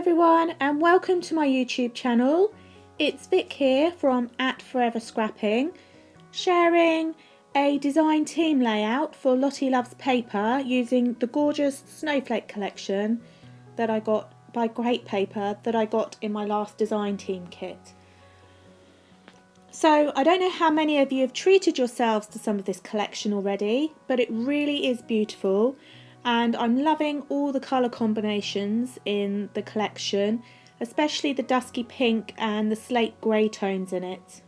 everyone and welcome to my YouTube channel. It's Vic here from Forever Scrapping, sharing a design team layout for Lottie Loves Paper using the gorgeous Snowflake collection that I got by Great Paper that I got in my last design team kit. So I don't know how many of you have treated yourselves to some of this collection already, but it really is beautiful. And I'm loving all the colour combinations in the collection, especially the dusky pink and the slate grey tones in it.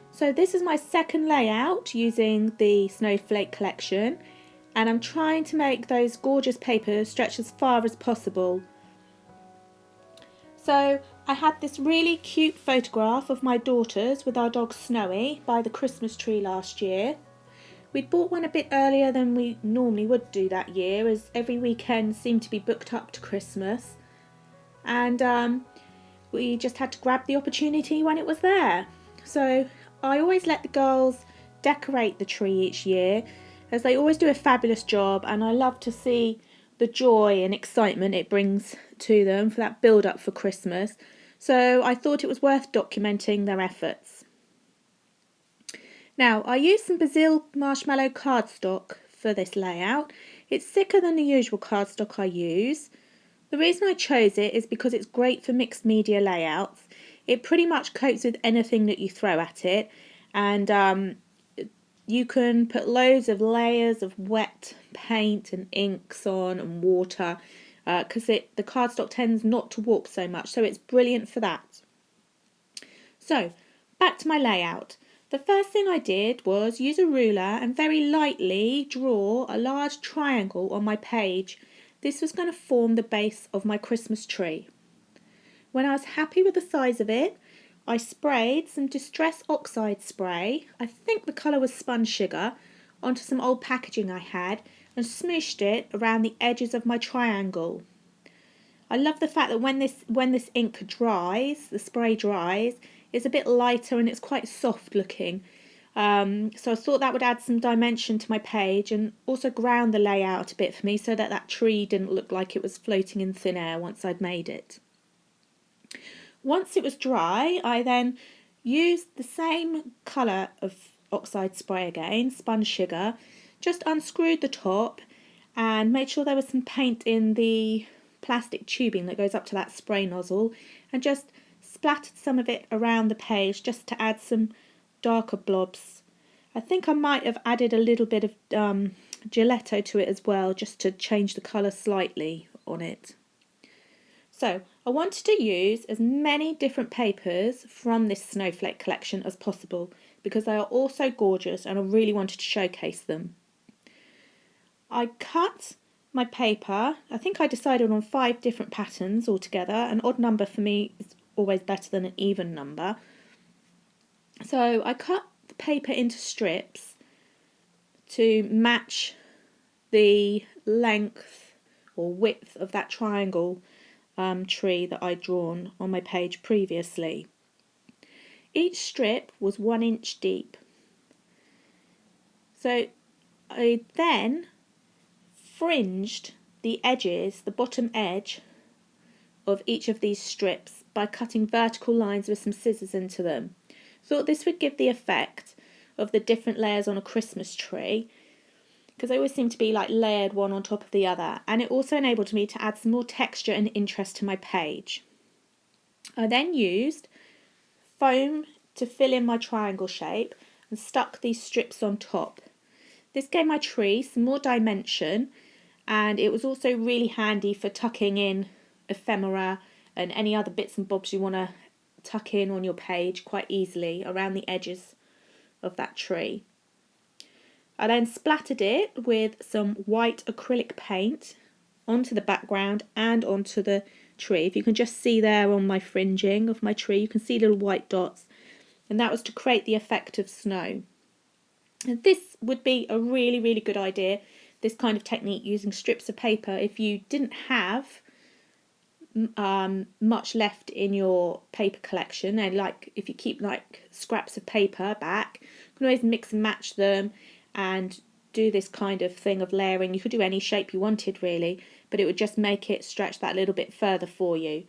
So this is my second layout using the Snowflake collection, and I'm trying to make those gorgeous papers stretch as far as possible. So I had this really cute photograph of my daughters with our dog Snowy by the Christmas tree last year. We'd bought one a bit earlier than we normally would do that year, as every weekend seemed to be booked up to Christmas. And we just had to grab the opportunity when it was there. So I always let the girls decorate the tree each year, as they always do a fabulous job, and I love to see the joy and excitement it brings to them for that build up for Christmas. So I thought it was worth documenting their efforts. Now, I used some Brazil marshmallow cardstock for this layout. It's thicker than the usual cardstock I use. The reason I chose it is because it's great for mixed media layouts. It pretty much copes with anything that you throw at it, and you can put loads of layers of wet paint and inks on and water because the cardstock tends not to warp so much, so it's brilliant for that. So, back to my layout. The first thing I did was use a ruler and very lightly draw a large triangle on my page. This was going to form the base of my Christmas tree. When I was happy with the size of it, I sprayed some Distress Oxide spray, I think the colour was Spun Sugar, onto some old packaging I had and smooshed it around the edges of my triangle. I love the fact that when this ink dries, the spray dries, it's a bit lighter and it's quite soft looking. So I thought that would add some dimension to my page and also ground the layout a bit for me so that that tree didn't look like it was floating in thin air once I'd made it. Once it was dry, I then used the same colour of oxide spray again, Spun Sugar, just unscrewed the top and made sure there was some paint in the plastic tubing that goes up to that spray nozzle, and just splattered some of it around the page just to add some darker blobs. I think I might have added a little bit of Gelato to it as well, just to change the colour slightly on it. So I wanted to use as many different papers from this Snowflake collection as possible because they are all so gorgeous and I really wanted to showcase them. I cut my paper, I think I decided on 5 different patterns altogether. An odd number for me is always better than an even number. So I cut the paper into strips to match the length or width of that triangle tree that I'd drawn on my page previously. Each strip was 1 inch deep. So I then fringed the edges, the bottom edge of each of these strips by cutting vertical lines with some scissors into them. Thought this would give the effect of the different layers on a Christmas tree, because they always seem to be like layered one on top of the other, and it also enabled me to add some more texture and interest to my page. I then used foam to fill in my triangle shape and stuck these strips on top. This gave my tree some more dimension, and it was also really handy for tucking in ephemera and any other bits and bobs you want to tuck in on your page quite easily around the edges of that tree. I then splattered it with some white acrylic paint onto the background and onto the tree. If you can just see there on my fringing of my tree, you can see little white dots, and that was to create the effect of snow. And this would be a really, really good idea, this kind of technique using strips of paper, if you didn't have much left in your paper collection, and like if you keep like scraps of paper back, you can always mix and match them and do this kind of thing of layering. You could do any shape you wanted really, but it would just make it stretch that little bit further for you.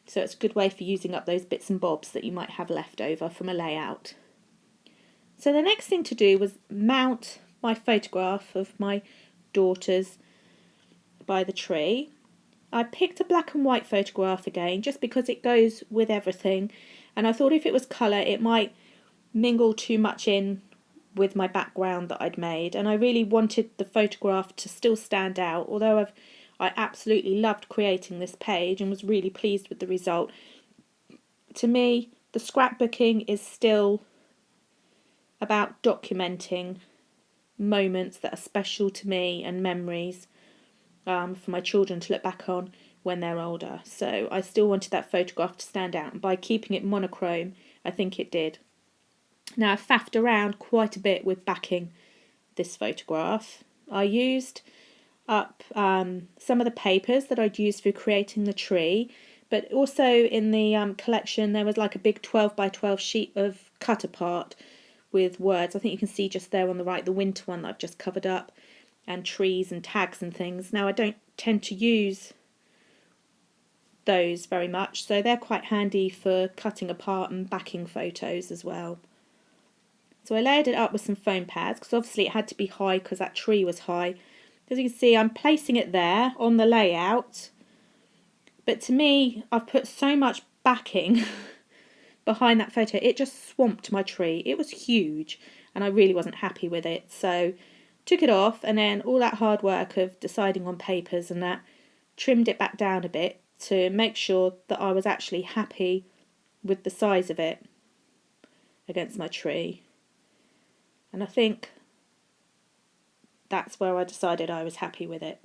So it's a good way for using up those bits and bobs that you might have left over from a layout. So the next thing to do was mount my photograph of my daughters by the tree. I picked a black and white photograph again just because it goes with everything, and I thought if it was colour it might mingle too much in with my background that I'd made, and I really wanted the photograph to still stand out. Although I absolutely loved creating this page and was really pleased with the result, to me the scrapbooking is still about documenting moments that are special to me and memories for my children to look back on when they're older. So I still wanted that photograph to stand out, and by keeping it monochrome I think it did. Now I've faffed around quite a bit with backing this photograph. I used up some of the papers that I'd used for creating the tree, but also in the collection there was like a big 12 by 12 sheet of cut apart with words. I think you can see just there on the right the winter one that I've just covered up, and trees and tags and things. Now I don't tend to use those very much, so they're quite handy for cutting apart and backing photos as well. So I layered it up with some foam pads because obviously it had to be high because that tree was high. As you can see, I'm placing it there on the layout, but to me I've put so much backing behind that photo, it just swamped my tree. It was huge and I really wasn't happy with it, so took it off, and then all that hard work of deciding on papers and that, trimmed it back down a bit to make sure that I was actually happy with the size of it against my tree. And I think that's where I decided I was happy with it.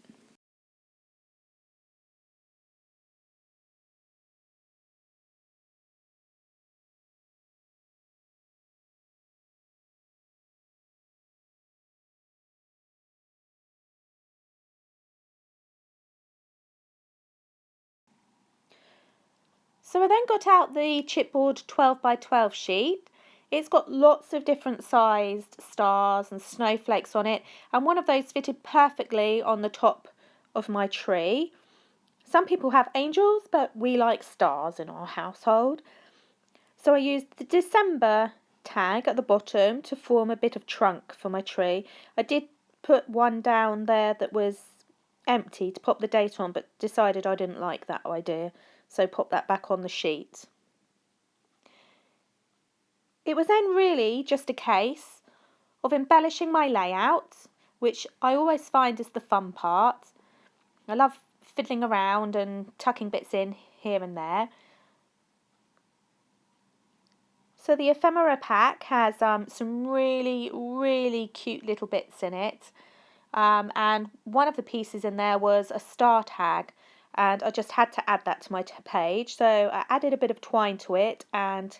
So I then got out the chipboard 12 by 12 sheet. It's got lots of different sized stars and snowflakes on it, and one of those fitted perfectly on the top of my tree. Some people have angels, but we like stars in our household. So I used the December tag at the bottom to form a bit of trunk for my tree. I did put one down there that was empty to pop the date on, but decided I didn't like that idea, so pop that back on the sheet. It was then really just a case of embellishing my layout, which I always find is the fun part. I love fiddling around and tucking bits in here and there. So the ephemera pack has some really cute little bits in it. And one of the pieces in there was a star tag, and I just had to add that to my page. So I added a bit of twine to it and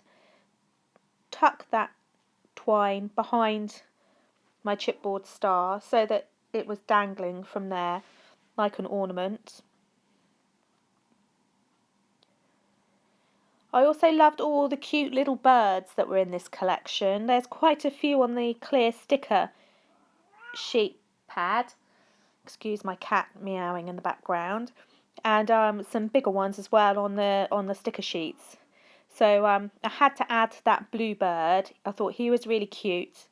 tucked that twine behind my chipboard star so that it was dangling from there like an ornament. I also loved all the cute little birds that were in this collection. There's quite a few on the clear sticker sheet pad. Excuse my cat meowing in the background. And some bigger ones as well on the sticker sheets. So I had to add that blue bird. I thought he was really cute.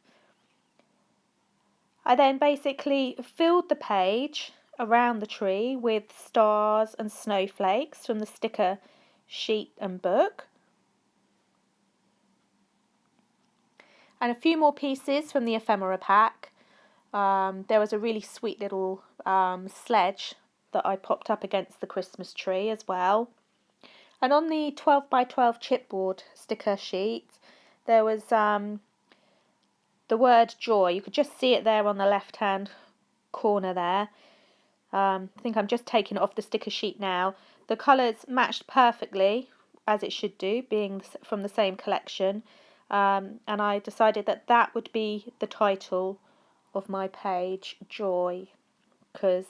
I then basically filled the page around the tree with stars and snowflakes from the sticker sheet and book. And a few more pieces from the ephemera pack. There was a really sweet little sledge that I popped up against the Christmas tree as well. And on the 12 by 12 chipboard sticker sheet, there was the word joy. You could just see it there on the left hand corner there. I think I'm just taking it off the sticker sheet now. The colours matched perfectly, as it should do, being from the same collection. And I decided that that would be the title of my page, Joy, because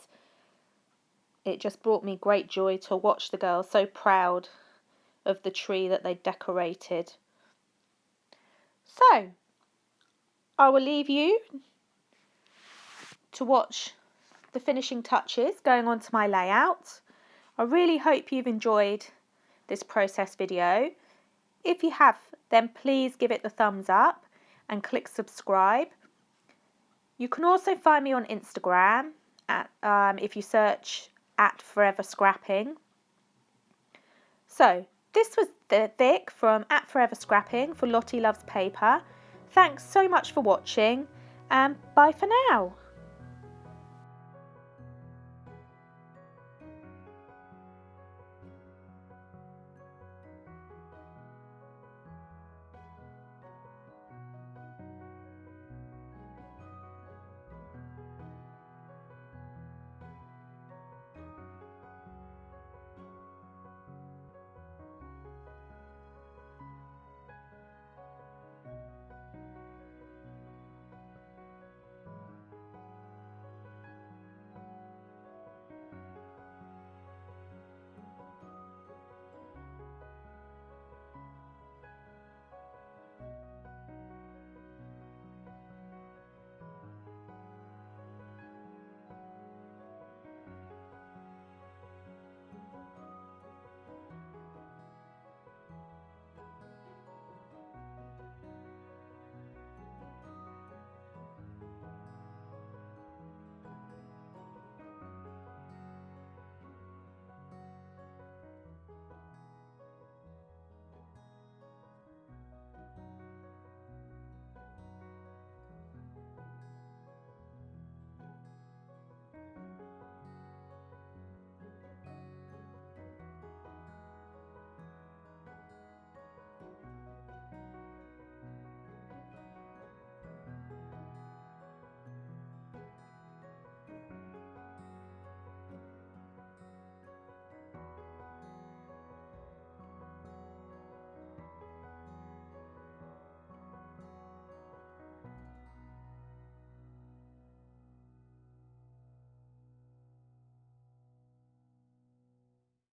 it just brought me great joy to watch the girls so proud of the tree that they decorated. So, I will leave you to watch the finishing touches going on to my layout. I really hope you've enjoyed this process video. If you have, then please give it the thumbs up and click subscribe. You can also find me on Instagram if you search @foreverscrapping. So this was Vic from @foreverscrapping for Lottie Loves Paper. Thanks so much for watching and bye for now.